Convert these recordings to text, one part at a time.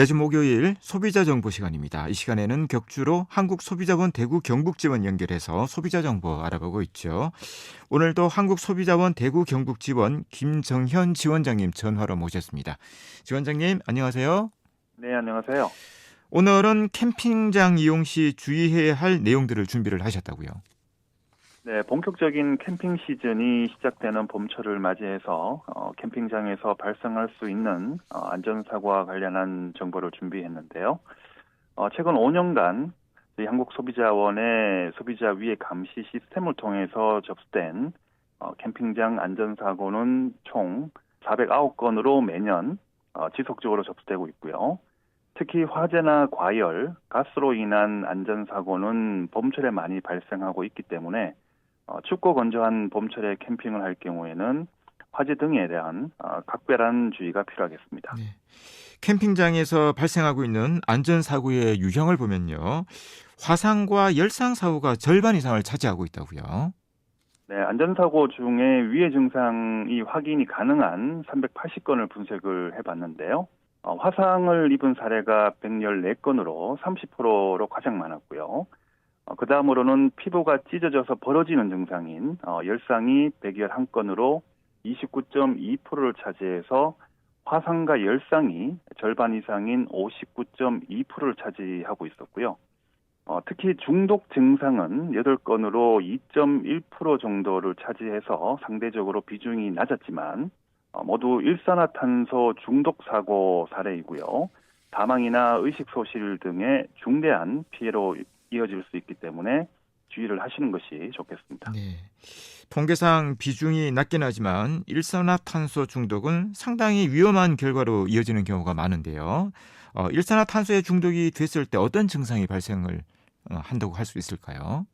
매주 목요일 소비자 정보 시간입니다. 이 시간에는 격주로 한국소비자원 대구 경북지원 연결해서 소비자 정보 알아보고 있죠. 오늘도 한국소비자원 대구 경북지원 김정현 지원장님 전화로 모셨습니다. 지원장님 안녕하세요. 네, 안녕하세요. 오늘은 캠핑장 이용 시 주의해야 할 내용들을 준비를 하셨다고요. 네, 본격적인 캠핑 시즌이 시작되는 봄철을 맞이해서 캠핑장에서 발생할 수 있는 안전사고와 관련한 정보를 준비했는데요. 최근 5년간 저희 한국소비자원의 소비자 위해 감시 시스템을 통해서 접수된 캠핑장 안전사고는 총 409건으로 매년 지속적으로 접수되고 있고요. 특히 화재나 과열, 가스로 인한 안전사고는 봄철에 많이 발생하고 있기 때문에 춥고 건조한 봄철에 캠핑을 할 경우에는 화재 등에 대한 각별한 주의가 필요하겠습니다. 네. 캠핑장에서 발생하고 있는 안전사고의 유형을 보면요. 화상과 열상사고가 절반 이상을 차지하고 있다고요. 네, 안전사고 중에 위해 증상이 확인이 가능한 380건을 분석을 해봤는데요. 화상을 입은 사례가 114건으로 30%로 가장 많았고요. 그 다음으로는 피부가 찢어져서 벌어지는 증상인 열상이 111건으로 29.2%를 차지해서 화상과 열상이 절반 이상인 59.2%를 차지하고 있었고요. 특히 중독 증상은 8건으로 2.1% 정도를 차지해서 상대적으로 비중이 낮았지만 모두 일산화탄소 중독 사고 사례이고요. 사망이나 의식소실 등의 중대한 피해로 이어질 수 있기 때문에 주의를 하시는 것이 좋겠습니다. 네. 통계상 비중이 낮긴 하지만 일산화탄소 중독은 상당히 위험한 결과로 이어지는 경우가 많은데요. 일산화탄소에 중독이 됐을 때 어떤 증상이 발생을 한다고 할 수 있을까요?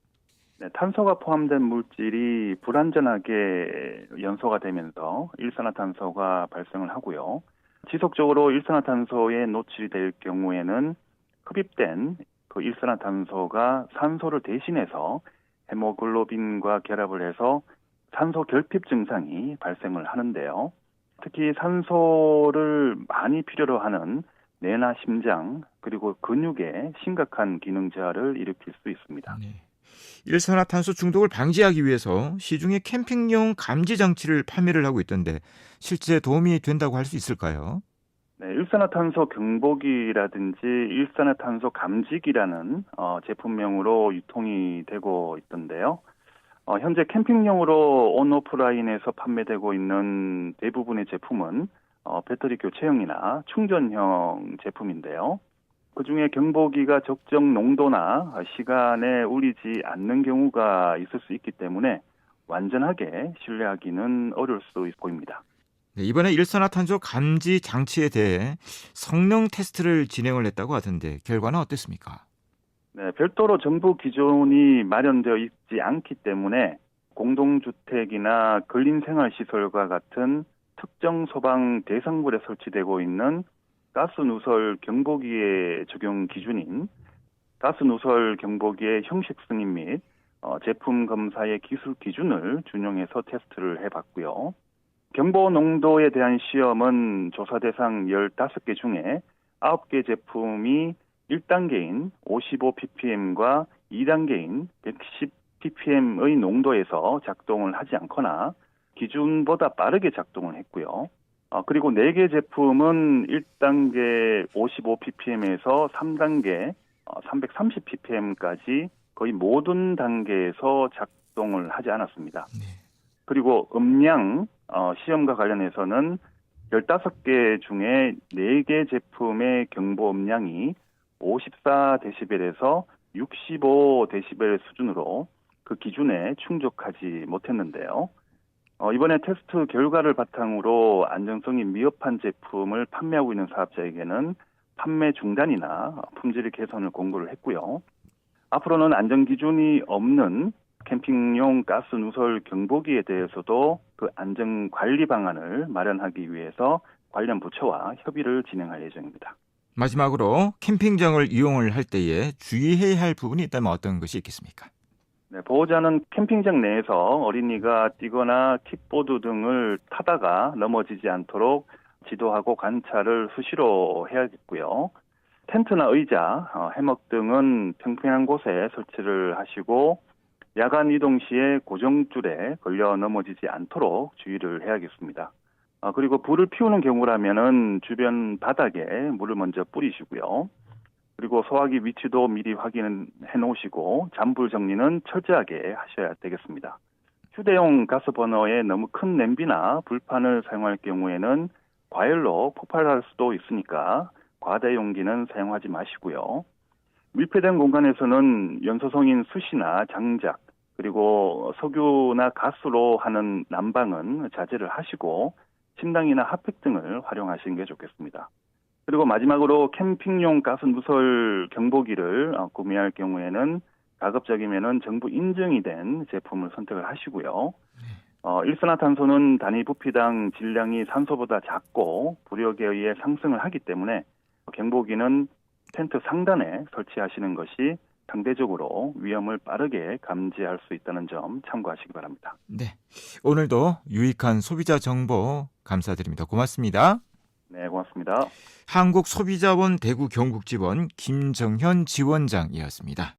네, 탄소가 포함된 물질이 불안전하게 연소가 되면서 일산화탄소가 발생을 하고요. 지속적으로 일산화탄소에 노출이 될 경우에는 흡입된 그 일산화탄소가 산소를 대신해서 헤모글로빈과 결합을 해서 산소 결핍 증상이 발생을 하는데요. 특히 산소를 많이 필요로 하는 뇌나 심장 그리고 근육에 심각한 기능 저하를 일으킬 수 있습니다. 네. 일산화탄소 중독을 방지하기 위해서 시중에 캠핑용 감지 장치를 판매를 하고 있던데 실제 도움이 된다고 할 수 있을까요? 네, 일산화탄소 경보기라든지 일산화탄소 감지기라는 제품명으로 유통이 되고 있던데요. 현재 캠핑용으로 온오프라인에서 판매되고 있는 대부분의 제품은 배터리 교체형이나 충전형 제품인데요. 그중에 경보기가 적정 농도나 시간에 울리지 않는 경우가 있을 수 있기 때문에 완전하게 신뢰하기는 어려울 수 보입니다. 네, 이번에 일산화탄소 감지 장치에 대해 성능 테스트를 진행을 했다고 하던데 결과는 어땠습니까? 네, 별도로 정부 기준이 마련되어 있지 않기 때문에 공동주택이나 근린생활시설과 같은 특정 소방 대상물에 설치되고 있는 가스 누설 경보기의 적용 기준인 가스 누설 경보기의 형식 승인 및 제품 검사의 기술 기준을 준용해서 테스트를 해봤고요. 경보 농도에 대한 시험은 조사 대상 15개 중에 9개 제품이 1단계인 55ppm과 2단계인 110ppm의 농도에서 작동을 하지 않거나 기준보다 빠르게 작동을 했고요. 그리고 4개 제품은 1단계 55ppm에서 3단계 330ppm까지 거의 모든 단계에서 작동을 하지 않았습니다. 그리고 음량 시험과 관련해서는 15개 중에 4개 제품의 경보 음량이 54dB에서 65dB 수준으로 그 기준에 충족하지 못했는데요. 이번에 테스트 결과를 바탕으로 안정성이 미흡한 제품을 판매하고 있는 사업자에게는 판매 중단이나 품질 개선을 공고를 했고요. 앞으로는 안전기준이 없는 캠핑용 가스 누설 경보기에 대해서도 그 안전관리 방안을 마련하기 위해서 관련 부처와 협의를 진행할 예정입니다. 마지막으로 캠핑장을 이용을 할 때에 주의해야 할 부분이 있다면 어떤 것이 있겠습니까? 네, 보호자는 캠핑장 내에서 어린이가 뛰거나 킥보드 등을 타다가 넘어지지 않도록 지도하고 관찰을 수시로 해야겠고요. 텐트나 의자, 해먹 등은 평평한 곳에 설치를 하시고 야간 이동 시에 고정줄에 걸려 넘어지지 않도록 주의를 해야겠습니다. 그리고 불을 피우는 경우라면은 주변 바닥에 물을 먼저 뿌리시고요. 그리고 소화기 위치도 미리 확인해 놓으시고 잔불 정리는 철저하게 하셔야 되겠습니다. 휴대용 가스버너에 너무 큰 냄비나 불판을 사용할 경우에는 과열로 폭발할 수도 있으니까 과대 용기는 사용하지 마시고요. 밀폐된 공간에서는 연소성인 숯이나 장작, 그리고 석유나 가스로 하는 난방은 자제를 하시고 침낭이나 핫팩 등을 활용하시는 게 좋겠습니다. 그리고 마지막으로 캠핑용 가스 누설 경보기를 구매할 경우에는 가급적이면은 정부 인증이 된 제품을 선택을 하시고요. 일산화탄소는 단위 부피당 질량이 산소보다 작고 부력에 의해 상승을 하기 때문에 경보기는 텐트 상단에 설치하시는 것이 상대적으로 위험을 빠르게 감지할 수 있다는 점 참고하시기 바랍니다. 네, 오늘도 유익한 소비자 정보 감사드립니다. 고맙습니다. 네, 고맙습니다. 한국소비자원 대구 경북지원 김정현 지원장이었습니다.